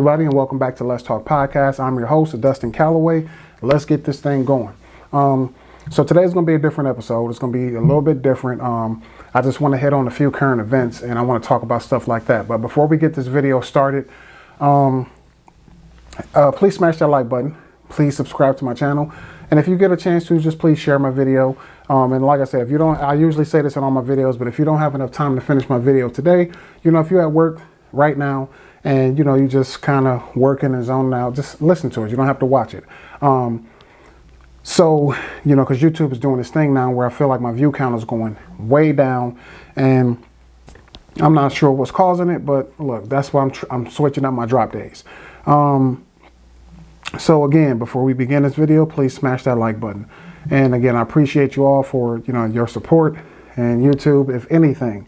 everybody, and welcome back to Let's Talk Podcast. I'm your host, Dustin Calloway. Let's get this thing going. So today's going to be a different episode. It's going to be a little bit different. I just want to hit on a few current events, and I want to talk about stuff like that. But before we get this video started, please smash that like button. Please subscribe to my channel. And if you get a chance to, just please share my video. And like I said, if you don't, I usually say this in all my videos, but if you don't have enough time to finish my video today, if you're at work right now, and you just kind of working and zoning out, just listen to it. You don't have to watch it. So because YouTube is doing this thing now where I feel like my view count is going way down, and I'm not sure what's causing it, but look, that's why I'm switching up my drop days. So again, before we begin this video, please smash that like button. And again, I appreciate you all for your support. And YouTube, if anything,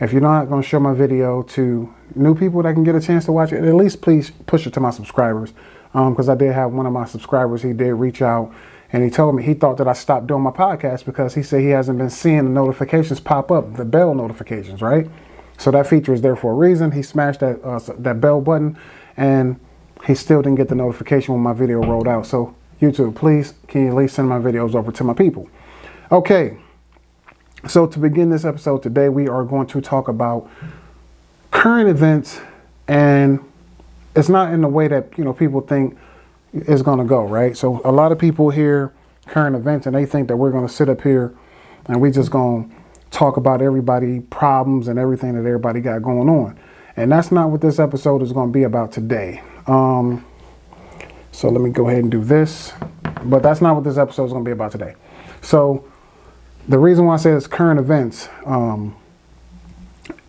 if you're not going to show my video to new people that can get a chance to watch it, at least please push it to my subscribers. Because I did have one of my subscribers, he did reach out and he told me he thought that I stopped doing my podcast because he said he hasn't been seeing the notifications pop up, the bell notifications, right? So that feature is there for a reason. He smashed that bell button and he still didn't get the notification when my video rolled out. So YouTube, please, can you at least send my videos over to my people? Okay. So to begin this episode today, we are going to talk about current events, and it's not in the way that people think it's going to go, right? So a lot of people hear current events and they think that we're going to sit up here and we just going to talk about everybody problems and everything that everybody got going on. And that's not what this episode is going to be about today. So let me go ahead and do this, but that's not what this episode is going to be about today. So the reason why I say it's current events,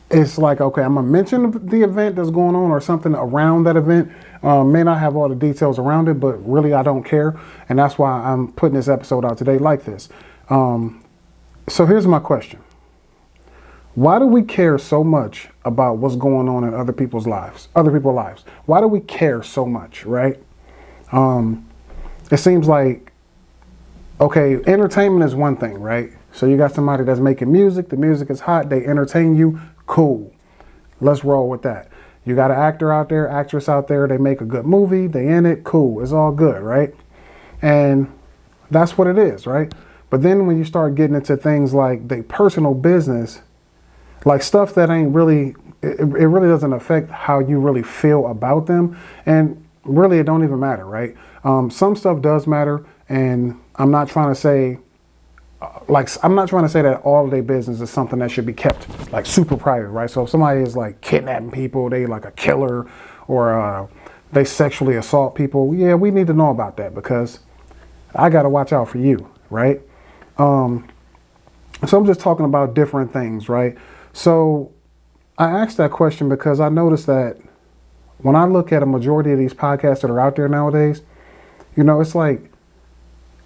it's like, okay, I'm going to mention the event that's going on or something around that event. May not have all the details around it, but really I don't care. And that's why I'm putting this episode out today like this. So here's my question. Why do we care so much about what's going on in other people's lives? Why do we care so much, right? It seems like, okay, entertainment is one thing, right? So you got somebody that's making music, the music is hot, they entertain you, cool. Let's roll with that. You got an actor out there, actress out there, they make a good movie, they in it, cool, it's all good, right? And that's what it is, right? But then when you start getting into things like the personal business, like stuff that ain't really, it really doesn't affect how you really feel about them. And really, it don't even matter, right? Some stuff does matter. And I'm not trying to say, that all of their business is something that should be kept like super private, right? So if somebody is like kidnapping people, they like a killer, or they sexually assault people, yeah, we need to know about that because I got to watch out for you, right? So I'm just talking about different things, right? So I asked that question because I noticed that when I look at a majority of these podcasts that are out there nowadays, it's like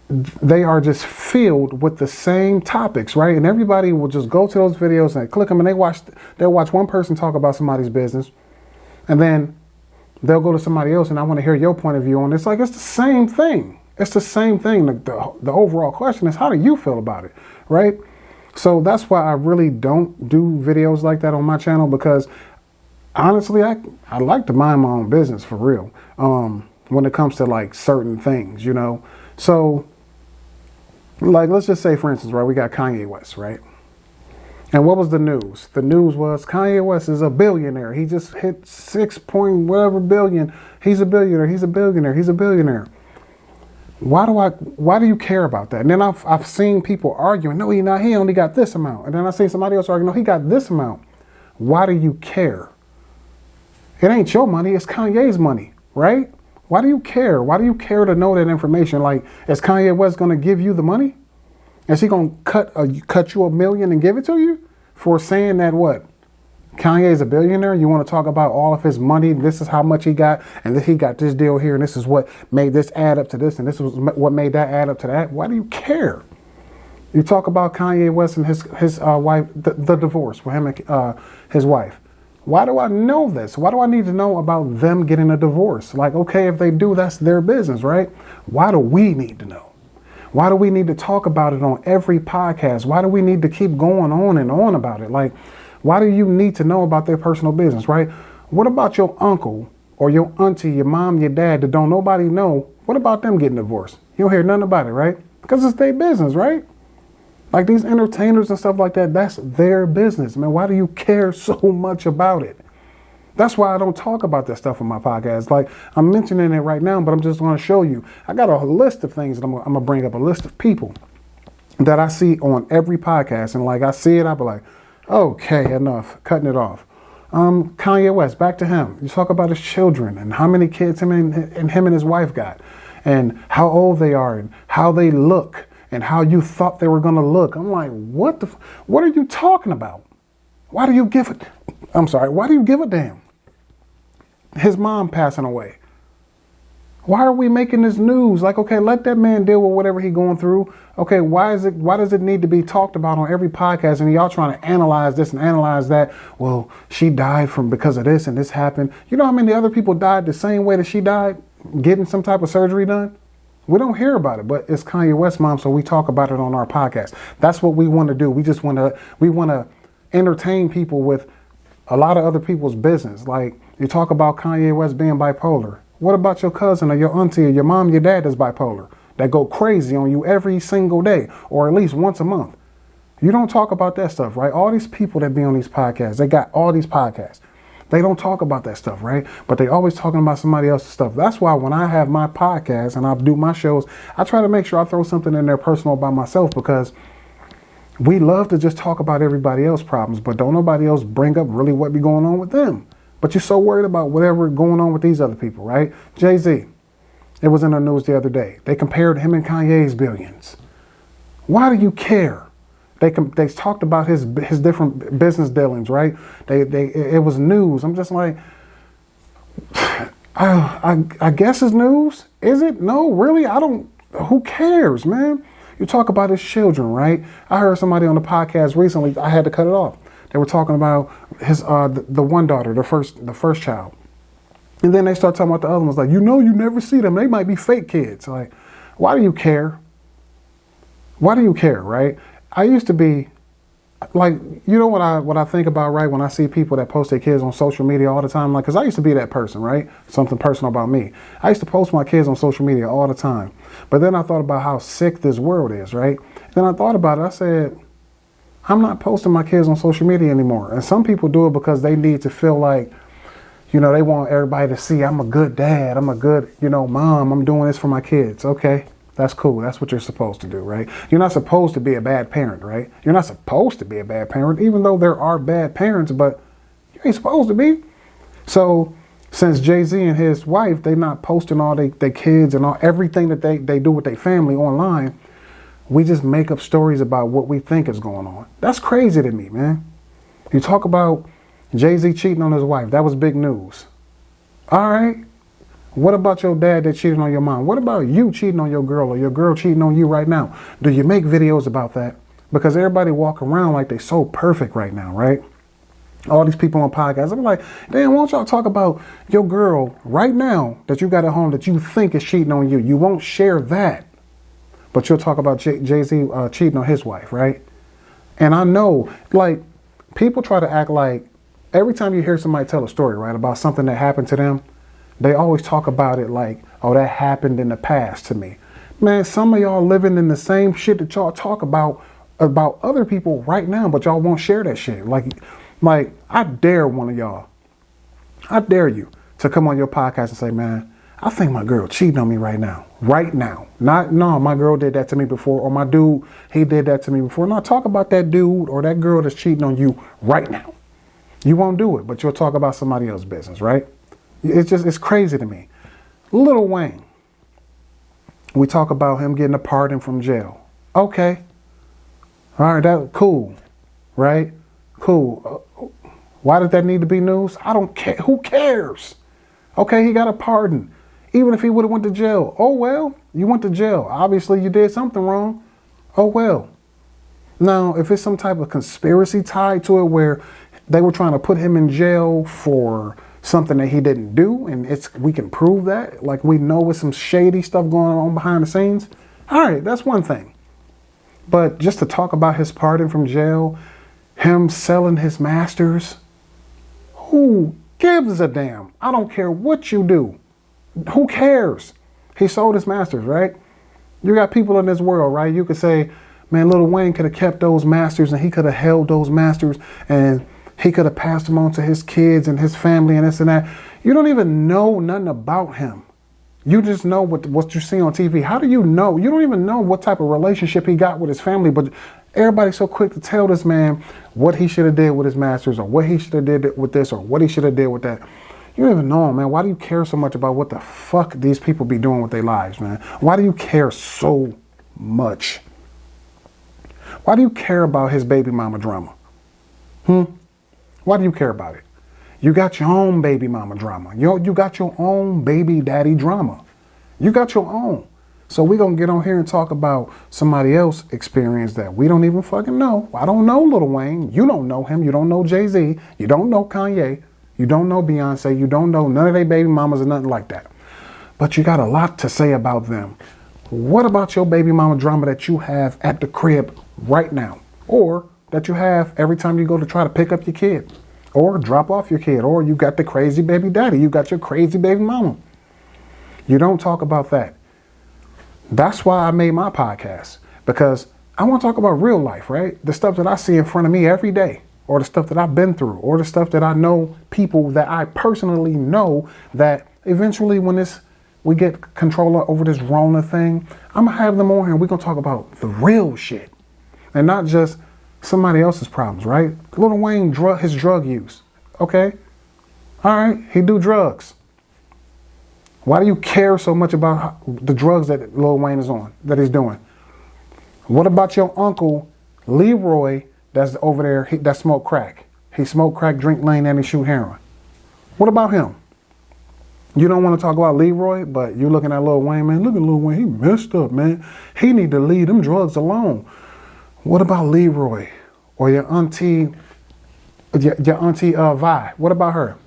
they are just filled with the same topics, right? And everybody will just go to those videos and click them and they'll watch one person talk about somebody's business, and then they'll go to somebody else and I want to hear your point of view on it. It's like, it's the same thing. It's the same thing. The overall question is, how do you feel about it, right? So that's why I really don't do videos like that on my channel, because honestly, I like to mind my own business for real. When it comes to like certain things, So like, let's just say, for instance, right, we got Kanye West, right? And what was the news? The news was Kanye West is a billionaire. He just hit 6 point whatever billion. He's a billionaire. He's a billionaire. He's a billionaire. Why do you care about that? And then I've seen people arguing, no, he not. He only got this amount. And then I seen somebody else arguing, no, he got this amount. Why do you care? It ain't your money. It's Kanye's money, right? Why do you care? Why do you care to know that information? Like, is Kanye West going to give you the money? Is he going to cut you $1 million and give it to you for saying that what? Kanye is a billionaire. You want to talk about all of his money. This is how much he got, and he got this deal here, and this is what made this add up to this, and this was what made that add up to that. Why do you care? You talk about Kanye West and his wife, the divorce with him and his wife. Why do I know this? Why do I need to know about them getting a divorce? Like, okay, if they do, that's their business, right? Why do we need to know? Why do we need to talk about it on every podcast? Why do we need to keep going on and on about it? Like, why do you need to know about their personal business, right? What about your uncle or your auntie, your mom, your dad that don't nobody know, what about them getting divorced? You don't hear nothing about it, right? Because it's their business, right? Like these entertainers and stuff like that, that's their business, man. Why do you care so much about it? That's why I don't talk about that stuff on my podcast. Like, I'm mentioning it right now, but I'm just going to show you. I got a list of things that I'm going to bring up, a list of people that I see on every podcast. And like, I see it, I'll be like, okay, enough, cutting it off. Kanye West, back to him. You talk about his children and how many kids him and his wife got, and how old they are and how they look and how you thought they were going to look. I'm like, what are you talking about? Why do you give a damn? His mom passing away. Why are we making this news? Like, okay, let that man deal with whatever he's going through. Okay, why does it need to be talked about on every podcast and y'all trying to analyze this and analyze that? Well, she died because of this and this happened. You know how many other people died the same way that she died, getting some type of surgery done? We don't hear about it, but it's Kanye West's mom, so we talk about it on our podcast. That's what we want to do. We want to entertain people with a lot of other people's business. Like, you talk about Kanye West being bipolar. What about your cousin or your auntie or your mom, your dad that's bipolar, that go crazy on you every single day or at least once a month? You don't talk about that stuff, right? All these people that be on these podcasts, they got all these podcasts. They don't talk about that stuff, right? But they always talking about somebody else's stuff. That's why when I have my podcast and I do my shows, I try to make sure I throw something in there personal about myself, because we love to just talk about everybody else's problems, but don't nobody else bring up really what be going on with them. But you're so worried about whatever going on with these other people, right? Jay-Z, it was in the news the other day. They compared him and Kanye's billions. Why do you care? They talked about his different business dealings, right? It was news. I'm just like, I guess it's news. Is it? No, really? Who cares, man? You talk about his children, right? I heard somebody on the podcast recently, I had to cut it off. They were talking about his the one daughter, the first child. And then they start talking about the other ones, like, you never see them. They might be fake kids. Like, why do you care? Why do you care, right? I used to be like, you know what I think about, right? When I see people that post their kids on social media all the time, like, because I used to be that person, right? Something personal about me. I used to post my kids on social media all the time. But then I thought about how sick this world is, right? Then I thought about it. I said, I'm not posting my kids on social media anymore. And some people do it because they need to feel like, they want everybody to see I'm a good dad. I'm a good, mom. I'm doing this for my kids. Okay, that's cool. That's what you're supposed to do, right? You're not supposed to be a bad parent, right? You're not supposed to be a bad parent, even though there are bad parents, but you ain't supposed to be. So since Jay-Z and his wife, they not posting all their kids and everything that they do with their family online, we just make up stories about what we think is going on. That's crazy to me, man. You talk about Jay-Z cheating on his wife. That was big news. All right. What about your dad that cheated on your mom? What about you cheating on your girl or your girl cheating on you right now? Do you make videos about that? Because everybody walk around like they so perfect right now, right? All these people on podcasts, I'm like, damn, why don't y'all talk about your girl right now that you got at home that you think is cheating on you? You won't share that. But you'll talk about Jay-Z cheating on his wife, right? And I know, like, people try to act like every time you hear somebody tell a story, right, about something that happened to them, they always talk about it like, oh, that happened in the past to me. Man, some of y'all living in the same shit that y'all talk about other people right now, but y'all won't share that shit. Like, I dare one of y'all. I dare you to come on your podcast and say, man, I think my girl cheating on me right now. Right now. Not, no, my girl did that to me before, or my dude, he did that to me before. No, talk about that dude or that girl that's cheating on you right now. You won't do it, but you'll talk about somebody else's business, right? It's crazy to me. Lil Wayne. We talk about him getting a pardon from jail. Okay. All right, that's cool, right? Cool. Why does that need to be news? I don't care. Who cares? Okay, he got a pardon. Even if he would have went to jail. Oh, well, you went to jail. Obviously, you did something wrong. Oh, well. Now, if it's some type of conspiracy tied to it where they were trying to put him in jail for something that he didn't do, and we can prove that, like we know with some shady stuff going on behind the scenes, all right, that's one thing. But just to talk about his pardon from jail, him selling his masters, who gives a damn? I don't care what you do. Who cares? He sold his masters, right? You got people in this world, right? You could say, man, Lil Wayne could have kept those masters and he could have held those masters and he could have passed them on to his kids and his family and this and that. You don't even know nothing about him. You just know what you see on TV. How do you know? You don't even know what type of relationship he got with his family, but everybody's so quick to tell this man what he should have did with his masters or what he should have did with this or what he should have did with that. You don't even know him, man. Why do you care so much about what the fuck these people be doing with their lives, man? Why do you care so much? Why do you care about his baby mama drama? Why do you care about it? You got your own baby mama drama. You got your own baby daddy drama. You got your own. So we're going to get on here and talk about somebody else's experience that we don't even fucking know. I don't know Lil Wayne. You don't know him. You don't know Jay-Z. You don't know Kanye. You don't know Beyonce. You don't know none of their baby mamas or nothing like that. But you got a lot to say about them. What about your baby mama drama that you have at the crib right now? Or that you have every time you go to try to pick up your kid? Or drop off your kid? Or you got the crazy baby daddy? You got your crazy baby mama? You don't talk about that. That's why I made my podcast. Because I want to talk about real life, right? The stuff that I see in front of me every day. Or the stuff that I've been through. Or the stuff that I know people that I personally know that eventually when we get control over this Rona thing, I'm going to have them on here and we're going to talk about the real shit. And not just somebody else's problems, right? Lil Wayne, his drug use. Okay. All right. He do drugs. Why do you care so much about the drugs that Lil Wayne is on, that he's doing? What about your uncle, Leroy, that's over there, that smoke crack? He smoke crack, drink lean, and he shoot heroin. What about him? You don't want to talk about Leroy, but you're looking at Lil Wayne, man. Look at Lil Wayne. He messed up, man. He need to leave them drugs alone. What about Leroy or your auntie, Vi? What about her?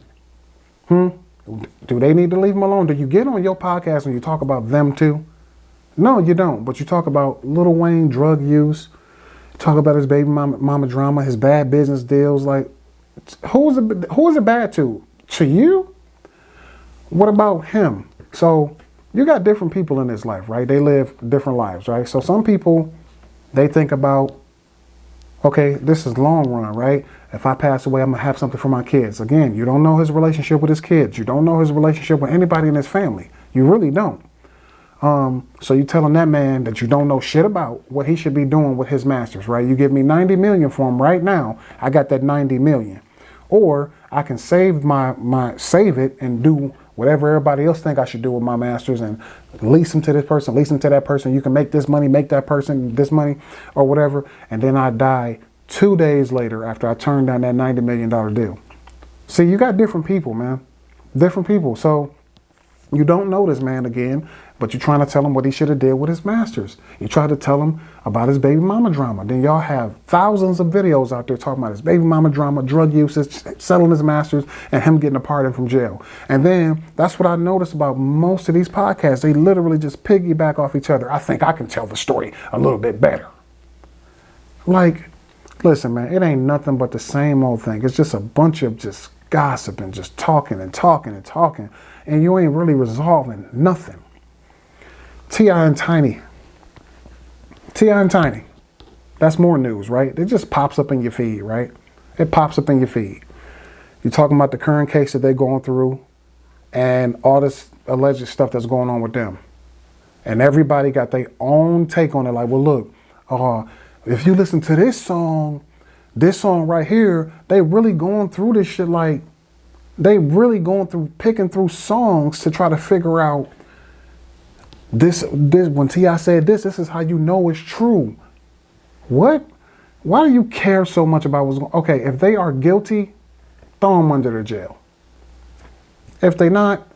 Do they need to leave them alone? Do you get on your podcast and you talk about them too? No, you don't. But you talk about Lil Wayne drug use, talk about his baby mama drama, his bad business deals. Like, who is it bad to? To you? What about him? So you got different people in this life, right? They live different lives, right? So some people, they think about, okay, this is long run, right? If I pass away, I'm going to have something for my kids. Again, you don't know his relationship with his kids. You don't know his relationship with anybody in his family. You really don't. So you telling that man that you don't know shit about what he should be doing with his masters, right? You give me 90 million for him right now. I got that 90 million. Or I can save save it and do whatever everybody else think I should do with my masters and lease them to this person, lease them to that person. You can make this money, make that person this money or whatever. And then I die 2 days later after I turn down that $90 million deal. See, you got different people, man. Different people. So you don't know this man again, but you're trying to tell him what he should have did with his masters. You try to tell him about his baby mama drama. Then y'all have thousands of videos out there talking about his baby mama drama, drug usage, selling his masters, and him getting a pardon from jail. And then that's what I noticed about most of these podcasts. They literally just piggyback off each other. I think I can tell the story a little bit better. Like, listen, man, it ain't nothing but the same old thing. It's just a bunch of just gossip and just talking and talking and talking. And you ain't really resolving nothing. T.I. and Tiny. T.I. and Tiny. That's more news, right? It just pops up in your feed, right? It pops up in your feed. You're talking about the current case that they're going through and all this alleged stuff that's going on with them. And everybody got their own take on it. Like, well, look, if you listen to this song right here, they really going through this shit. Like, they really going through, picking through songs to try to figure out this when T.I. said this is how you know it's true. What? Why do you care so much about what's going on? Okay, if they are guilty, throw them under the jail. If they not,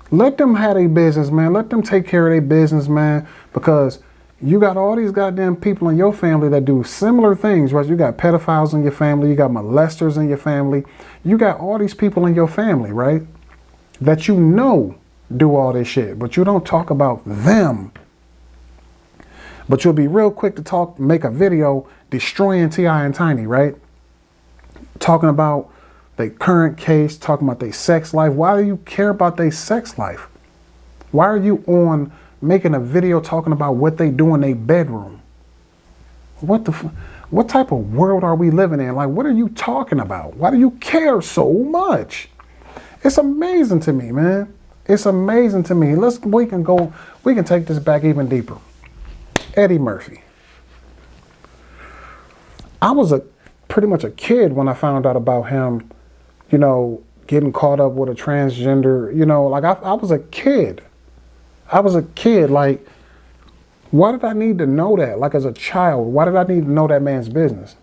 let them have their business, man. Let them take care of their business, man, because you got all these goddamn people in your family that do similar things, right? You got pedophiles in your family. You got molesters in your family. You got all these people in your family, right? That you know do all this shit, but you don't talk about them. But you'll be real quick to make a video destroying T.I. and Tiny, right? Talking about their current case, talking about their sex life. Why do you care about their sex life? Why are you on making a video talking about what they do in their bedroom? What type of world are we living in? Like, what are you talking about? Why do you care so much? It's amazing to me, man. It's amazing to me. We can take this back even deeper. Eddie Murphy. I was pretty much a kid when I found out about him, you know, getting caught up with a transgender, you know, like I was a kid. I was a kid. Like, why did I need to know that? Like, as a child, why did I need to know that man's business?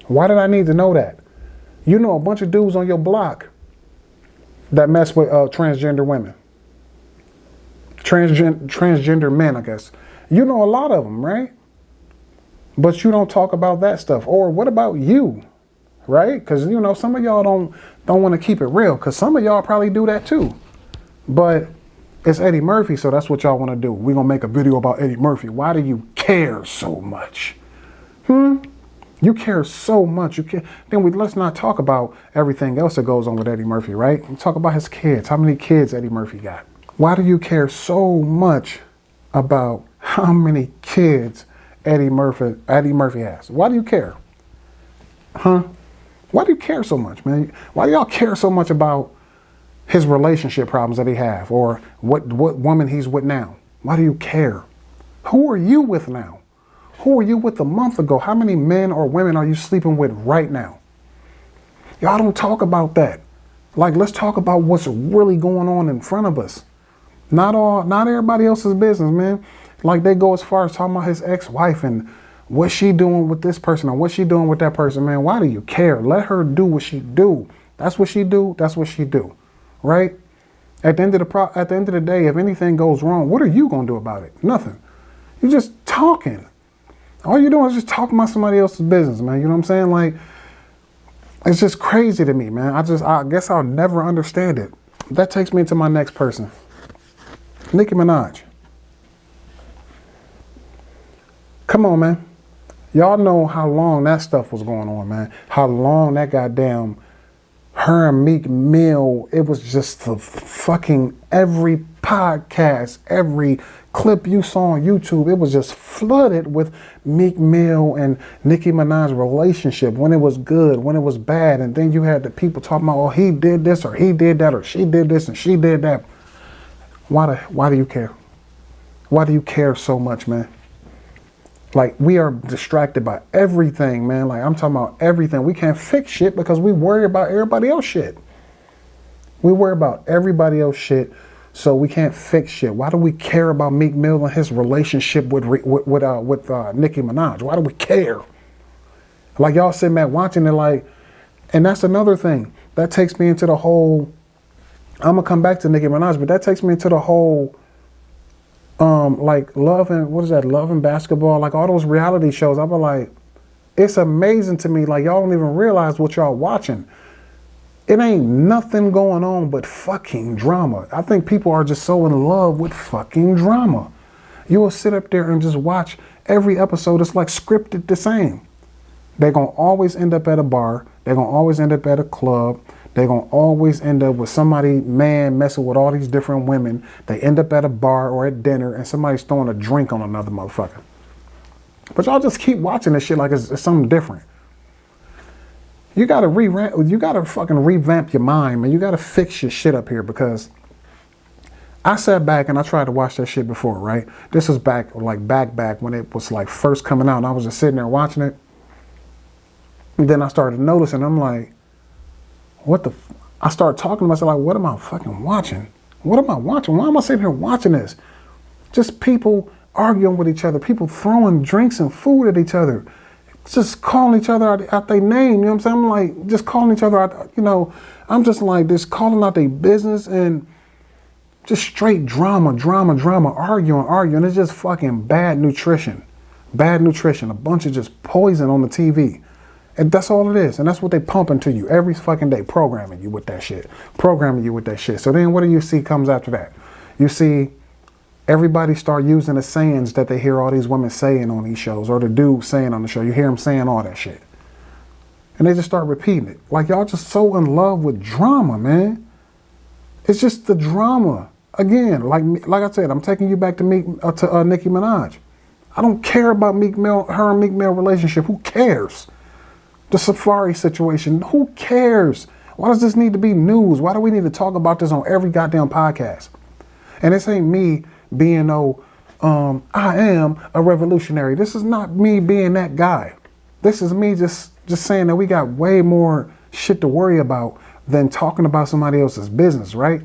Why did I need to know that? You know, a bunch of dudes on your block that mess with transgender women. Transgender men, I guess. You know a lot of them, right? But you don't talk about that stuff. Or what about you, right? Because, you know, some of y'all don't want to keep it real, because some of y'all probably do that too. But it's Eddie Murphy, so that's what y'all want to do. We're going to make a video about Eddie Murphy. Why do you care so much? You care so much. Then let's not talk about everything else that goes on with Eddie Murphy, right? We talk about his kids. How many kids Eddie Murphy got? Why do you care so much about how many kids Eddie Murphy has? Why do you care? Why do you care so much, man? Why do y'all care so much about his relationship problems that he have, or what woman he's with now? Why do you care? Who are you with now? Who were you with a month ago? How many men or women are you sleeping with right now? Y'all don't talk about that. Like, let's talk about what's really going on in front of us. Not everybody else's business, man. Like, they go as far as talking about his ex-wife and what she doing with this person or what she doing with that person, man. Why do you care? Let her do what she do. That's what she do. That's what she do, right? At the end of the day, if anything goes wrong, what are you gonna do about it? Nothing. You're just talking. All you're doing is just talking about somebody else's business, man. You know what I'm saying? Like, it's just crazy to me, man. I guess I'll never understand it. That takes me to my next person. Nicki Minaj. Come on, man. Y'all know how long that stuff was going on, man. How long that goddamn her and Meek Mill, it was just the fucking every podcast, every clip you saw on YouTube, it was just flooded with Meek Mill and Nicki Minaj's relationship, when it was good, when it was bad. And then you had the people talking about, oh, he did this or he did that or she did this and she did that. Why do you care? Why do you care so much, man? Like, we are distracted by everything, man. Like, I'm talking about everything. We can't fix shit because we worry about everybody else shit. We worry about everybody else shit, so we can't fix shit. Why do we care about Meek Mill and his relationship with Nicki Minaj? Why do we care? Like, y'all sitting back watching it, like, and that's another thing. That takes me into the whole, I'm gonna come back to Nicki Minaj, but that takes me into the whole, like, Love and Basketball, like all those reality shows. I'm like, it's amazing to me. Like, y'all don't even realize what y'all watching. It ain't nothing going on but fucking drama. I think people are just so in love with fucking drama. You will sit up there and just watch every episode. It's like scripted the same. They're going to always end up at a bar. They're going to always end up at a club. They're going to always end up with somebody, man, messing with all these different women. They end up at a bar or at dinner and somebody's throwing a drink on another motherfucker. But y'all just keep watching this shit like it's something different. You gotta fucking revamp your mind, man. You gotta fix your shit up here, because I sat back and I tried to watch that shit before, right? This was back when it was like first coming out, and I was just sitting there watching it. And then I started noticing, I'm like, I started talking to myself like, what am I fucking watching? What am I watching? Why am I sitting here watching this? Just people arguing with each other, people throwing drinks and food at each other, just calling each other out their name, you know what I'm saying? I'm like, just calling each other out, you know, I'm just like, just calling out their business and just straight drama, arguing. It's just fucking bad nutrition, a bunch of just poison on the TV. And that's all it is. And that's what they pump into you every fucking day, programming you with that shit. So then what do you see comes after that? You see everybody start using the sayings that they hear all these women saying on these shows, or the dude saying on the show. You hear him saying all that shit. And they just start repeating it. Like, y'all just so in love with drama, man. It's just the drama. Again, like I said, I'm taking you back to Nicki Minaj. I don't care about her and Meek Mill relationship. Who cares? The Safari situation. Who cares? Why does this need to be news? Why do we need to talk about this on every goddamn podcast? And this ain't me being I am a revolutionary. This is not me being that guy. This is me just saying that we got way more shit to worry about than talking about somebody else's business, right?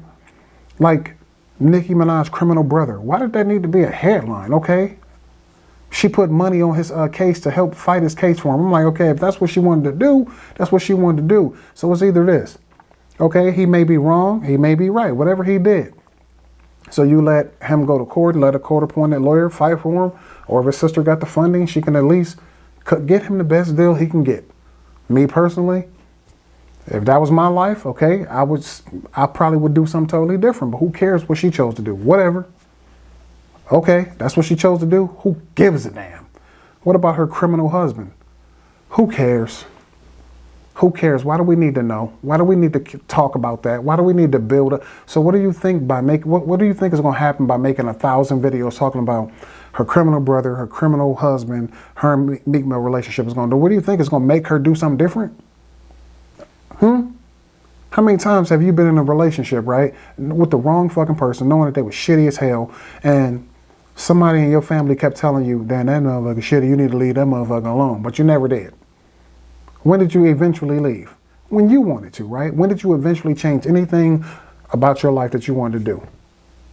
Like Nicki Minaj's criminal brother. Why did that need to be a headline? Okay. She put money on his case to help fight his case for him. I'm like, okay, if that's what she wanted to do, that's what she wanted to do. So it's either this. Okay, he may be wrong, he may be right, whatever he did. So you let him go to court, let a court-appointed lawyer fight for him, or if his sister got the funding, she can at least get him the best deal he can get. Me personally, if that was my life, okay, I probably would do something totally different, but who cares what she chose to do? Whatever. Okay, that's what she chose to do. Who gives a damn? What about her criminal husband? Who cares? Who cares? Why do we need to know? Why do we need to talk about that? Why do we need to build up? So what do you think what do you think is going to happen by making 1,000 videos talking about her criminal brother, her criminal husband, her and Meek Mill relationship is going to do? What do you think is going to make her do something different? How many times have you been in a relationship, right, with the wrong fucking person, knowing that they were shitty as hell, and somebody in your family kept telling you, damn, that motherfucker shitty, you need to leave that motherfucker alone, but you never did. When did you eventually leave? When you wanted to, right? When did you eventually change anything about your life that you wanted to do?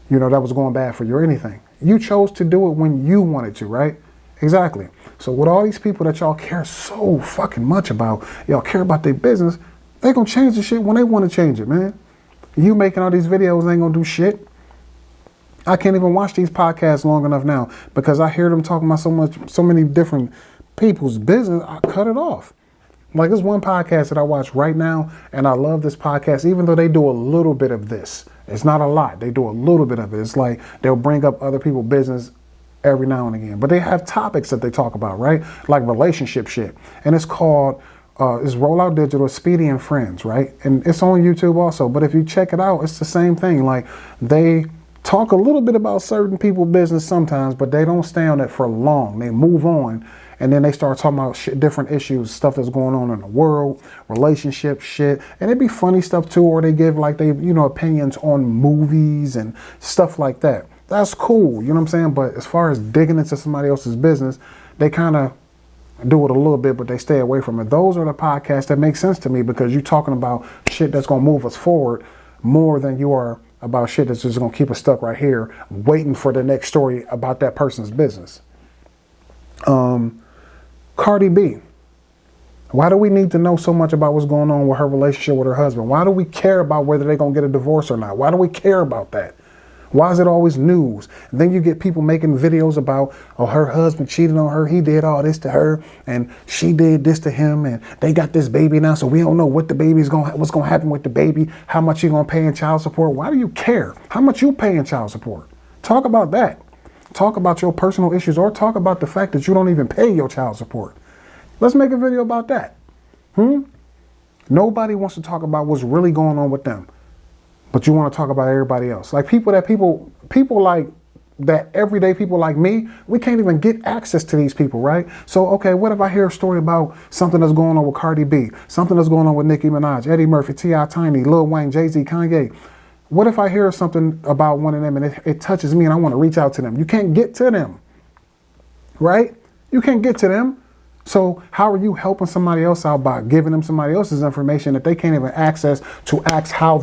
You know, that was going bad for you or anything. You chose to do it when you wanted to, right? Exactly. So with all these people that y'all care so fucking much about, y'all care about their business, they gonna change the shit when they want to change it, man. You making all these videos ain't gonna do shit. I can't even watch these podcasts long enough now because I hear them talking about so many different people's business. I cut it off. Like, there's one podcast that I watch right now, and I love this podcast, even though they do a little bit of this. It's not a lot. They do a little bit of it. It's like they'll bring up other people's business every now and again, but they have topics that they talk about, right? Like relationship shit. And it's called, it's Rollout Digital, Speedy and Friends, right? And it's on YouTube also, but if you check it out, it's the same thing. Like, they talk a little bit about certain people's business sometimes, but they don't stay on it for long. They move on, and then they start talking about different issues, stuff that's going on in the world, relationship shit, and it'd be funny stuff too, or they give like opinions on movies and stuff like that. That's cool, you know what I'm saying? But as far as digging into somebody else's business, they kind of do it a little bit, but they stay away from it. Those are the podcasts that make sense to me because you're talking about shit that's going to move us forward more than you are about shit that's just going to keep us stuck right here waiting for the next story about that person's business. Cardi B. Why do we need to know so much about what's going on with her relationship with her husband? Why do we care about whether they're going to get a divorce or not? Why do we care about that? Why is it always news? And then you get people making videos about, oh, her husband cheated on her. He did all this to her and she did this to him and they got this baby now. So we don't know what the baby's what's going to happen with the baby, how much you going to pay in child support. Why do you care? How much you pay in child support? Talk about that. Talk about your personal issues or talk about the fact that you don't even pay your child support. Let's make a video about that. Nobody wants to talk about what's really going on with them. But you want to talk about everybody else. Like people like that, everyday people like me, we can't even get access to these people, right? So, okay, what if I hear a story about something that's going on with Cardi B, something that's going on with Nicki Minaj, Eddie Murphy, T.I. Tiny, Lil Wayne, Jay-Z, Kanye? What if I hear something about one of them and it touches me and I want to reach out to them? You can't get to them, right? You can't get to them. So how are you helping somebody else out by giving them somebody else's information that they can't even access to ask how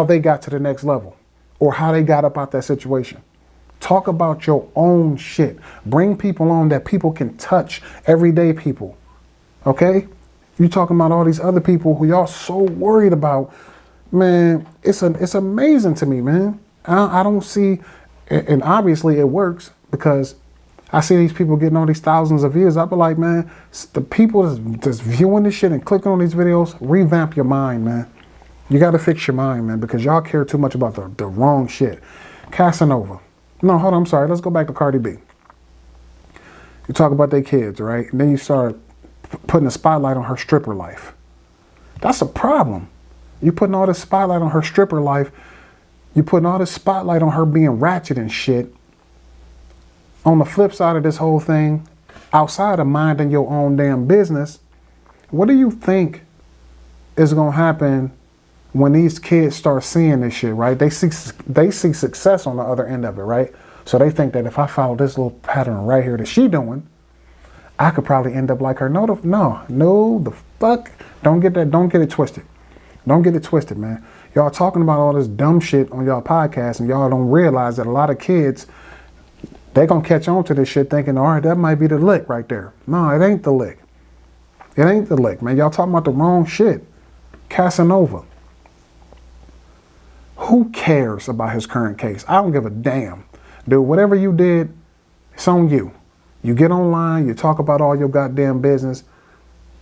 they got to the next level or how they got up out that situation? Talk about your own shit. Bring people on that people can touch, everyday people. Okay? You talking about all these other people who y'all so worried about. Man, it's amazing to me, man. I don't see, and obviously it works because I see these people getting all these thousands of views. I be like, man, the people that's viewing this shit and clicking on these videos, revamp your mind, man. You got to fix your mind, man, because y'all care too much about the wrong shit. Casanova. No, hold on, I'm sorry. Let's go back to Cardi B. You talk about their kids, right? And then you start putting a spotlight on her stripper life. That's a problem. You putting all this spotlight on her stripper life. You putting all this spotlight on her being ratchet and shit. On the flip side of this whole thing, outside of minding your own damn business, what do you think is going to happen when these kids start seeing this shit, right? They see success on the other end of it, right? So they think that if I follow this little pattern right here that she doing, I could probably end up like her. No, the fuck. Don't get it twisted. Don't get it twisted, man. Y'all talking about all this dumb shit on y'all podcast, and y'all don't realize that a lot of kids, they gonna catch on to this shit thinking, all right, that might be the lick right there. No, it ain't the lick. It ain't the lick, man. Y'all talking about the wrong shit. Casanova. Who cares about his current case? I don't give a damn. Dude, whatever you did, it's on you. You get online, you talk about all your goddamn business.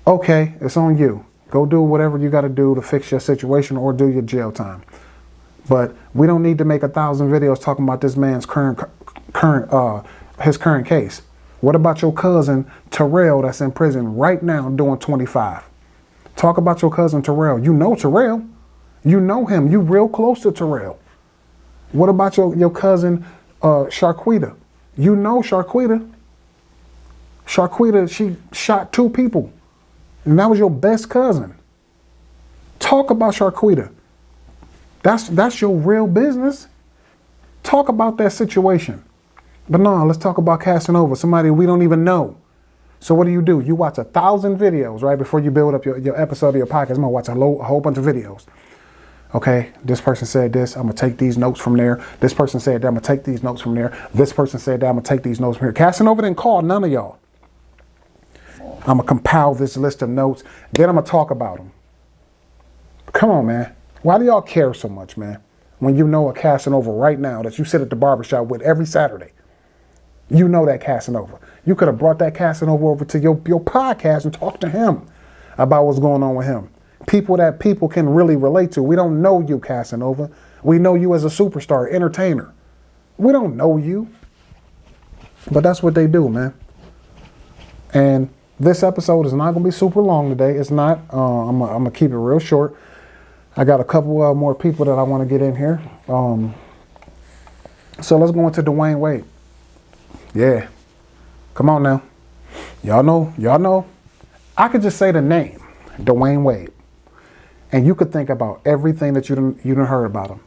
Okay, it's on you. Go do whatever you got to do to fix your situation or do your jail time. But we don't need to make 1,000 videos talking about this man's current case. What about your cousin Terrell that's in prison right now doing 25? Talk about your cousin Terrell. You know Terrell. You know him. You real close to Terrell. What about your cousin Sharquita? You know Sharquita. Sharquita, she shot 2 people. And that was your best cousin. Talk about Sharquita. That's your real business. Talk about that situation. But no, let's talk about Casanova, somebody we don't even know. So what do? You watch 1,000 videos, right, before you build up your episode of your podcast. I'm going to watch a whole bunch of videos. Okay, this person said this, I'm going to take these notes from there. This person said that, I'm going to take these notes from there. This person said that, I'm going to take these notes from here. Casanova didn't call none of y'all. I'm going to compile this list of notes. Then I'm going to talk about them. Come on, man. Why do y'all care so much, man? When you know a Casanova right now that you sit at the barbershop with every Saturday. You know that Casanova. You could have brought that Casanova over to your podcast and talked to him about what's going on with him. People that people can really relate to. We don't know you, Casanova. We know you as a superstar, entertainer. We don't know you. But that's what they do, man. And this episode is not going to be super long today. It's not. I'm going to keep it real short. I got a couple more people that I want to get in here. So let's go into Dwyane Wade. Yeah. Come on now. Y'all know. I could just say the name, Dwyane Wade. And you could think about everything that you done heard about him.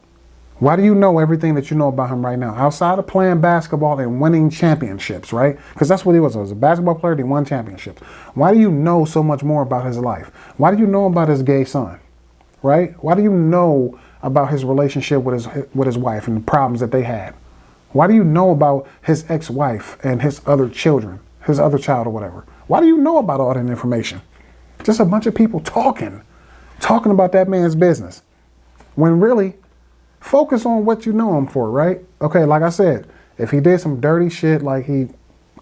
Why do you know everything that you know about him right now? Outside of playing basketball and winning championships, right? Because that's what he was. He was a basketball player. He won championships. Why do you know so much more about his life? Why do you know about his gay son, right? Why do you know about his relationship with his wife and the problems that they had? Why do you know about his ex-wife and his other children, his other child or whatever? Why do you know about all that information? Just a bunch of people talking about that man's business. When really, focus on what you know him for, right? Okay, like I said, if he did some dirty shit like he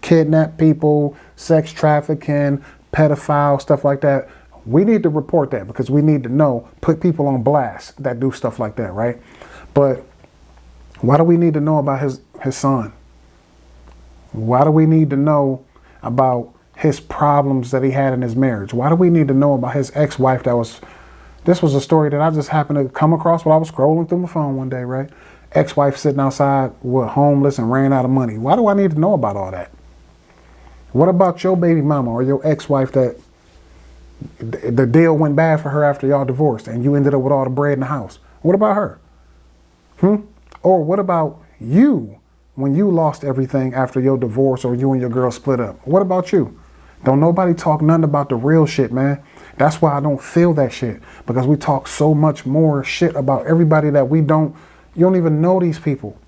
kidnapped people, sex trafficking, pedophile, stuff like that, we need to report that because we need to know, put people on blast that do stuff like that, right? But why do we need to know about his son? Why do we need to know about his problems that he had in his marriage? Why do we need to know about his ex-wife this was a story that I just happened to come across while I was scrolling through my phone one day, right? Ex-wife sitting outside with homeless and ran out of money. Why do I need to know about all that? What about your baby mama or your ex-wife that the deal went bad for her after y'all divorced and you ended up with all the bread in the house? What about her? Or what about you when you lost everything after your divorce or you and your girl split up? What about you? Don't nobody talk nothing about the real shit, man. That's why I don't feel that shit, because we talk so much more shit about everybody that you don't even know these people.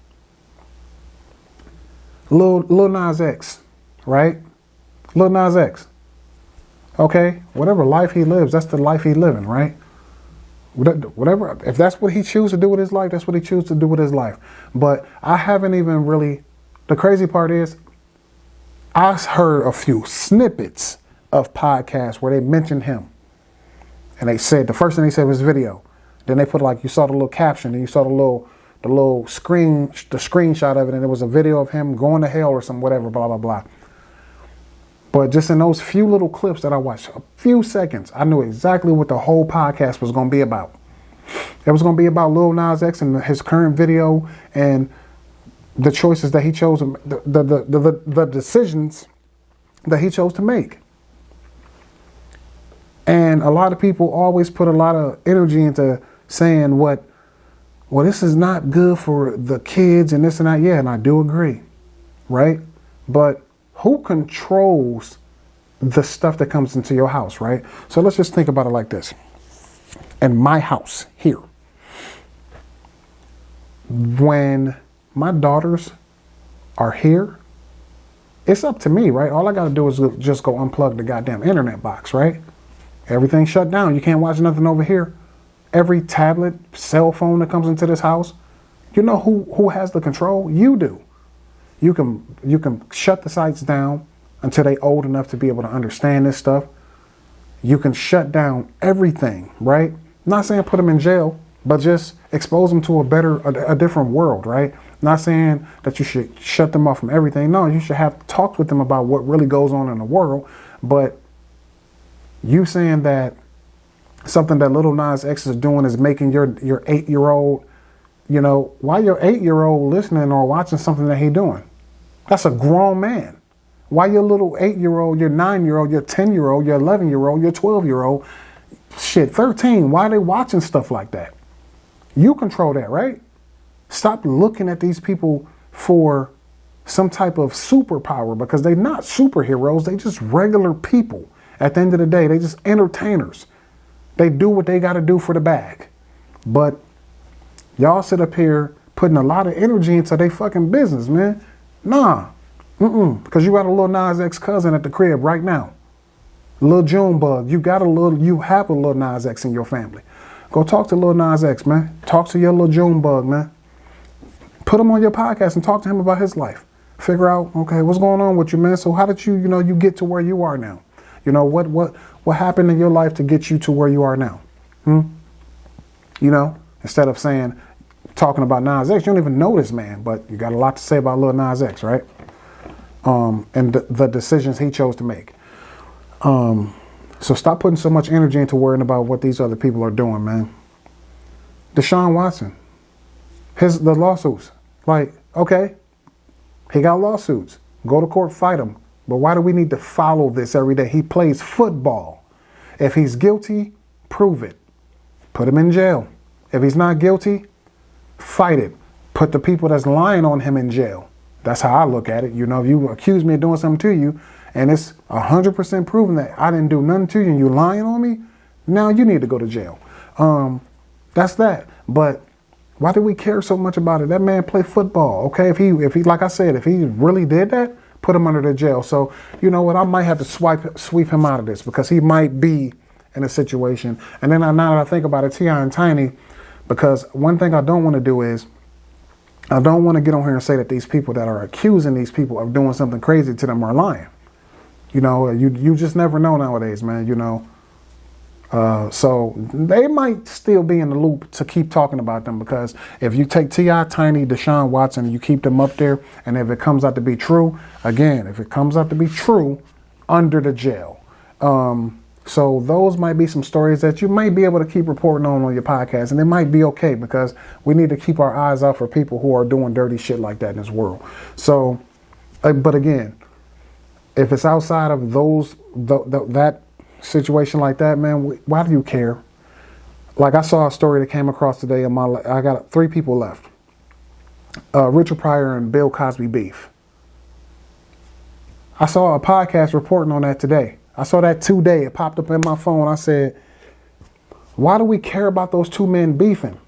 Lil Nas X, right? Lil Nas X. Okay, whatever life he lives, that's the life he living, right? Whatever, if that's what he chooses to do with his life, that's what he chooses to do with his life. But I haven't even really, the crazy part is, I heard a few snippets of podcasts where they mentioned him. And they said, the first thing they said was video. Then they put like, you saw the little caption and you saw the little screenshot of it, and it was a video of him going to hell or some whatever, blah, blah, blah. But just in those few little clips that I watched, a few seconds, I knew exactly what the whole podcast was going to be about. It was going to be about Lil Nas X and his current video and the choices that he chose, the decisions that he chose to make. And a lot of people always put a lot of energy into saying well, this is not good for the kids and this and that. Yeah, and I do agree, right? But who controls the stuff that comes into your house, right? So let's just think about it like this. In my house here, when my daughters are here, it's up to me, right? All I got to do is just go unplug the goddamn internet box, right? Everything's shut down. You can't watch nothing over here. Every tablet, cell phone that comes into this house, you know who has the control? You do. You can shut the sites down until they old enough to be able to understand this stuff. You can shut down everything, right? Not saying put them in jail, but just expose them to a different world, right? Not saying that you should shut them off from everything. No, you should have talks with them about what really goes on in the world. But you saying that something that Lil Nas X is doing is making your 8-year-old, why your 8-year-old listening or watching something that he doing? That's a grown man. Why your little 8-year-old, your 9-year-old, your 10-year-old, your 11-year-old, your 12-year-old, 13, why are they watching stuff like that? You control that, right? Stop looking at these people for some type of superpower, because they're not superheroes. They just regular people. At the end of the day, they just entertainers. They do what they got to do for the bag. But y'all sit up here putting a lot of energy into their fucking business, man. Nah. Because you got a Lil Nas X cousin at the crib right now. Lil Junebug. You have a Lil Nas X in your family. Go talk to Lil Nas X, man. Talk to your Lil Junebug, man. Put him on your podcast and talk to him about his life. Figure out, okay, what's going on with you, man? So how did you get to where you are now? What happened in your life to get you to where you are now? Instead of talking about Nas X, you don't even know this man, but you got a lot to say about Lil Nas X, right? And the decisions he chose to make. So stop putting so much energy into worrying about what these other people are doing, man. Deshaun Watson, the lawsuits. Like, okay, he got lawsuits. Go to court, fight him. But why do we need to follow this every day? He plays football. If he's guilty, prove it. Put him in jail. If he's not guilty, fight it. Put the people that's lying on him in jail. That's how I look at it. If you accuse me of doing something to you and it's 100% proven that I didn't do nothing to you and you lying on me, now you need to go to jail. That's that. But why do we care so much about it? That man play football. Okay, if he like I said, if he really did that, put him under the jail. So you know what? I might have to sweep him out of this, because he might be in a situation. And then now that I think about it, T.I. and Tiny, because one thing I don't want to do is I don't want to get on here and say that these people that are accusing these people of doing something crazy to them are lying. You just never know nowadays, man. So they might still be in the loop to keep talking about them, because if you take T.I., Tiny, Deshaun Watson, and you keep them up there, and if it comes out to be true, under the jail. So those might be some stories that you might be able to keep reporting on your podcast, and it might be okay, because we need to keep our eyes out for people who are doing dirty shit like that in this world. So, but again, if it's outside of that situation like that, man, why do you care? Like, I saw a story that came across today in I got 3 people left. Richard Pryor and Bill Cosby beef. I saw a podcast reporting on that today. I saw that today. It popped up in my phone. I said, why do we care about those 2 men beefing?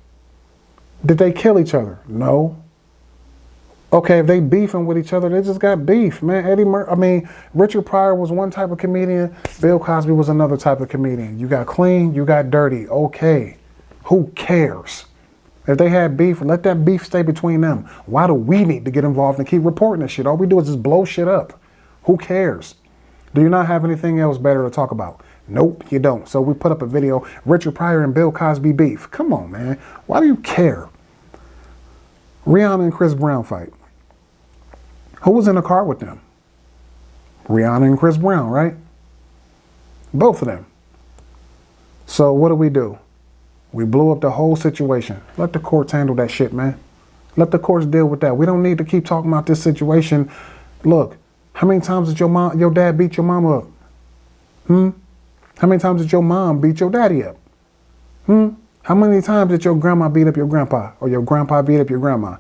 Did they kill each other? No. Okay, if they beefing with each other, they just got beef, man. Richard Pryor was one type of comedian. Bill Cosby was another type of comedian. You got clean, you got dirty. Okay, who cares? If they had beef, let that beef stay between them. Why do we need to get involved and keep reporting this shit? All we do is just blow shit up. Who cares? Do you not have anything else better to talk about? Nope, you don't. So we put up a video, Richard Pryor and Bill Cosby beef. Come on, man. Why do you care? Rihanna and Chris Brown fight. Who was in the car with them? Rihanna and Chris Brown, right? Both of them. So what do? We blew up the whole situation. Let the courts handle that shit, man. Let the courts deal with that. We don't need to keep talking about this situation. Look, how many times did your dad beat your mama up? How many times did your mom beat your daddy up? How many times did your grandma beat up your grandpa or your grandpa beat up your grandma?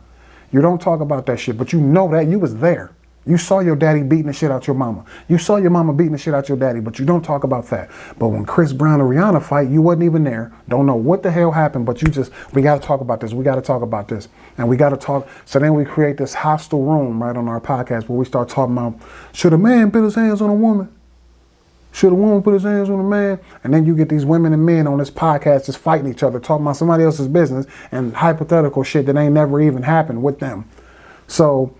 You don't talk about that shit, but you know that you was there. You saw your daddy beating the shit out your mama. You saw your mama beating the shit out your daddy, but you don't talk about that. But when Chris Brown and Rihanna fight, you wasn't even there. Don't know what the hell happened, but we got to talk about this. We got to talk about this. And we got to talk. So then we create this hostile room right on our podcast where we start talking about, should a man put his hands on a woman? Should a woman put his hands on a man? And then you get these women and men on this podcast just fighting each other, talking about somebody else's business and hypothetical shit that ain't never even happened with them. So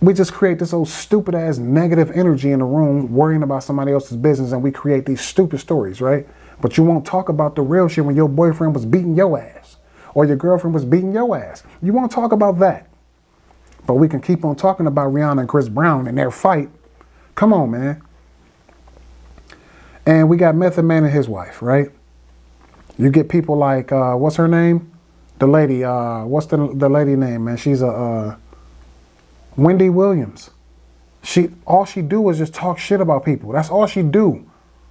we just create this old stupid ass negative energy in the room worrying about somebody else's business, and we create these stupid stories, right? But you won't talk about the real shit when your boyfriend was beating your ass or your girlfriend was beating your ass. You won't talk about that. But we can keep on talking about Rihanna and Chris Brown and their fight. Come on, man. And we got Method Man and his wife, right? You get people like, what's her name? The lady, what's the lady name, man? She's Wendy Williams. All she do is just talk shit about people. That's all she do.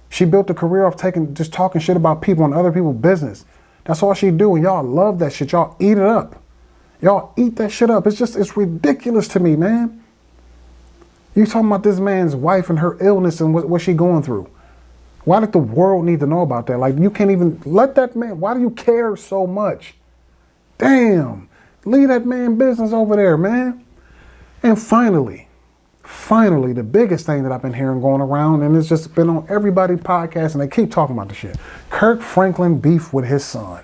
She built a career off just talking shit about people and other people's business. That's all she do. And y'all love that shit. Y'all eat it up. Y'all eat that shit up. It's ridiculous to me, man. You talking about this man's wife and her illness and what she going through. Why did the world need to know about that? Like, you can't even let that man, why do you care so much? Damn, leave that man business over there, man. And finally, the biggest thing that I've been hearing going around, and it's just been on everybody's podcast, and they keep talking about the shit. Kirk Franklin beef with his son.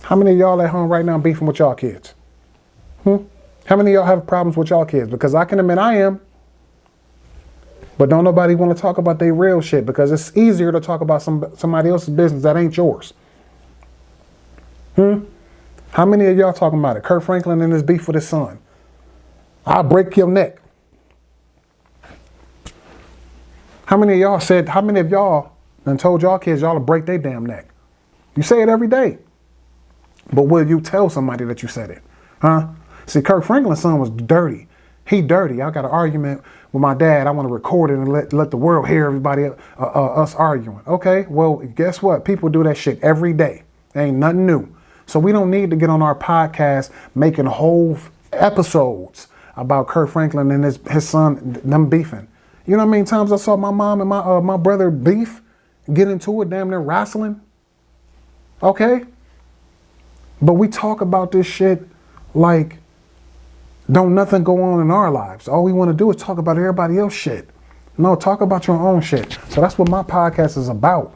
How many of y'all at home right now beefing with y'all kids? How many of y'all have problems with y'all kids? Because I can admit I am. But don't nobody want to talk about their real shit because it's easier to talk about somebody else's business that ain't yours. How many of y'all talking about it? Kirk Franklin and his beef with his son. I'll break your neck. How many of y'all done told y'all kids y'all to break their damn neck? You say it every day. But will you tell somebody that you said it? See, Kirk Franklin's son was dirty. He dirty. I got an argument with my dad. I want to record it and let the world hear everybody us arguing. Okay, well, guess what? People do that shit every day. Ain't nothing new. So we don't need to get on our podcast making whole episodes about Kirk Franklin and his son, them beefing. You know how many times I saw my mom and my brother beef, get into it, damn near wrestling? Okay? But we talk about this shit like don't nothing go on in our lives. All we want to do is talk about everybody else's shit. No, talk about your own shit. So that's what my podcast is about.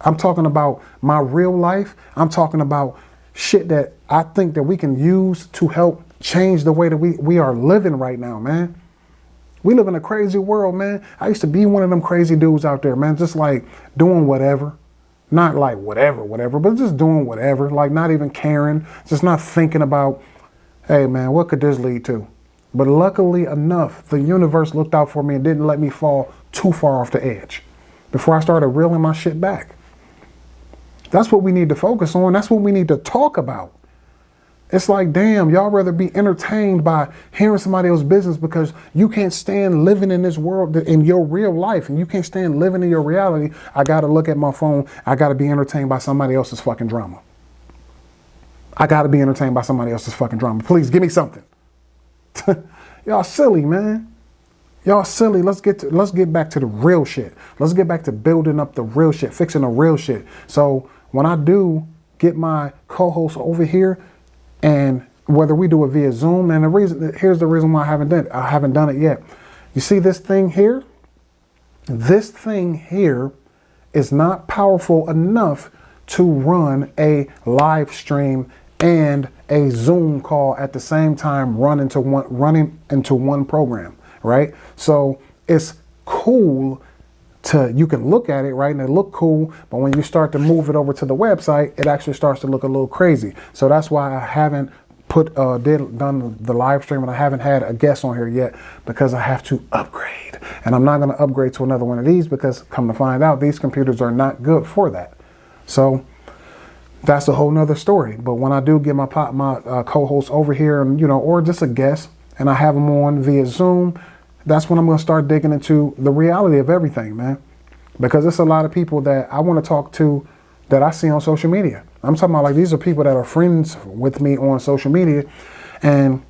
I'm talking about my real life. I'm talking about shit that I think that we can use to help change the way that we are living right now, man. We live in a crazy world, man. I used to be one of them crazy dudes out there, man, just like doing whatever. Not like whatever, but just doing whatever, like not even caring, just not thinking about, hey, man, what could this lead to? But luckily enough, the universe looked out for me and didn't let me fall too far off the edge before I started reeling my shit back. That's what we need to focus on. That's what we need to talk about. It's like, damn, y'all rather be entertained by hearing somebody else's business because you can't stand living in this world, in your real life, and you can't stand living in your reality. I got to look at my phone. I got to be entertained by somebody else's fucking drama. I got to be entertained by somebody else's fucking drama. Please give me something. Y'all silly, man. Y'all silly. Let's get back to the real shit. Let's get back to building up the real shit, fixing the real shit. So when I do get my co-host over here, and whether we do it via Zoom, and here's the reason why I haven't done it yet. You see this thing here? This thing here is not powerful enough to run a live stream and a Zoom call at the same time, running into one program, right? So it's cool you can look at it, right, and it look cool, but when you start to move it over to the website, it actually starts to look a little crazy. So that's why I haven't done the live stream, and I haven't had a guest on here yet because I have to upgrade, and I'm not going to upgrade to another one of these because come to find out, these computers are not good for that. So that's a whole nother story. But when I do get my co-host over here, and or just a guest, and I have them on via Zoom, that's when I'm going to start digging into the reality of everything, man. Because it's a lot of people that I want to talk to that I see on social media. I'm talking about, like, these are people that are friends with me on social media, and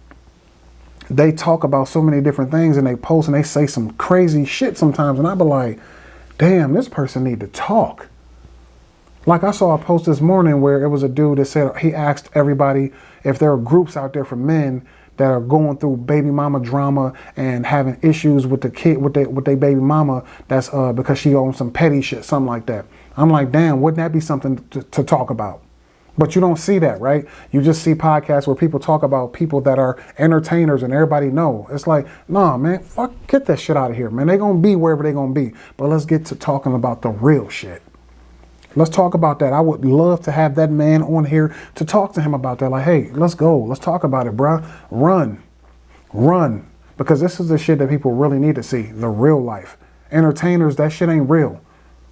they talk about so many different things, and they post and they say some crazy shit sometimes, and I be like, damn, this person need to talk. Like, I saw a post this morning where it was a dude that said he asked everybody if there are groups out there for men that are going through baby mama drama and having issues with the kid, with their baby mama, that's because she owns some petty shit, something like that. I'm like, damn, wouldn't that be something to talk about? But you don't see that, right? You just see podcasts where people talk about people that are entertainers and everybody know. It's like, nah, man, fuck, get that shit out of here, man. They gonna be wherever they gonna be. But let's get to talking about the real shit. Let's talk about that. I would love to have that man on here to talk to him about that. Like, hey, let's go. Let's talk about it, bruh. Run. Because this is the shit that people really need to see. The real life. Entertainers, that shit ain't real.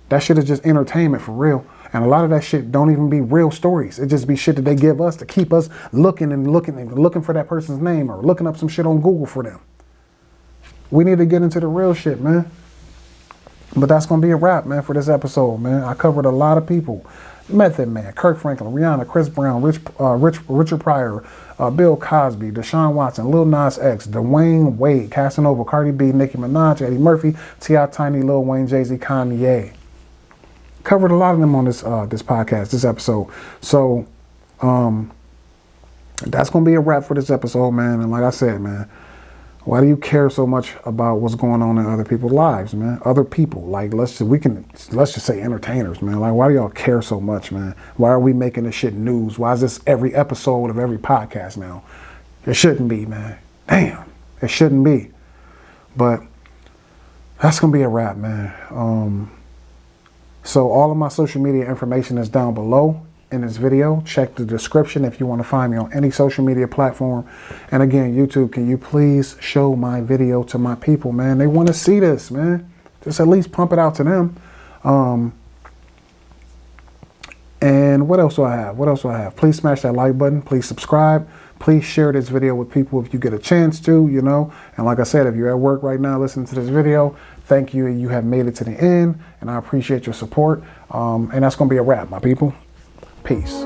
That shit is just entertainment for real. And a lot of that shit don't even be real stories. It just be shit that they give us to keep us looking for that person's name or looking up some shit on Google for them. We need to get into the real shit, man. But that's going to be a wrap, man, for this episode, man. I covered a lot of people. Method Man, Kirk Franklin, Rihanna, Chris Brown, Richard Pryor, Bill Cosby, Deshaun Watson, Lil Nas X, Dwyane Wade, Casanova, Cardi B, Nicki Minaj, Eddie Murphy, T.I. Tiny, Lil Wayne, Jay-Z, Kanye. Covered a lot of them on this podcast, this episode. So that's going to be a wrap for this episode, man. And like I said, man, why do you care so much about what's going on in other people's lives, man? Other people, like, let's just say entertainers, man. Like, why do y'all care so much, man? Why are we making this shit news? Why is this every episode of every podcast now? It shouldn't be, man. Damn, it shouldn't be. But that's gonna be a wrap, man. So all of my social media information is down below in this video. Check the description if you want to find me on any social media platform. And again, YouTube, can you please show my video to my people, man? They want to see this, man. Just at least pump it out to them. And what else do I have? Please smash that like button. Please subscribe. Please share this video with people if you get a chance to, And like I said, if you're at work right now listening to this video, thank you. You have made it to the end, and I appreciate your support. And that's going to be a wrap, my people. Peace.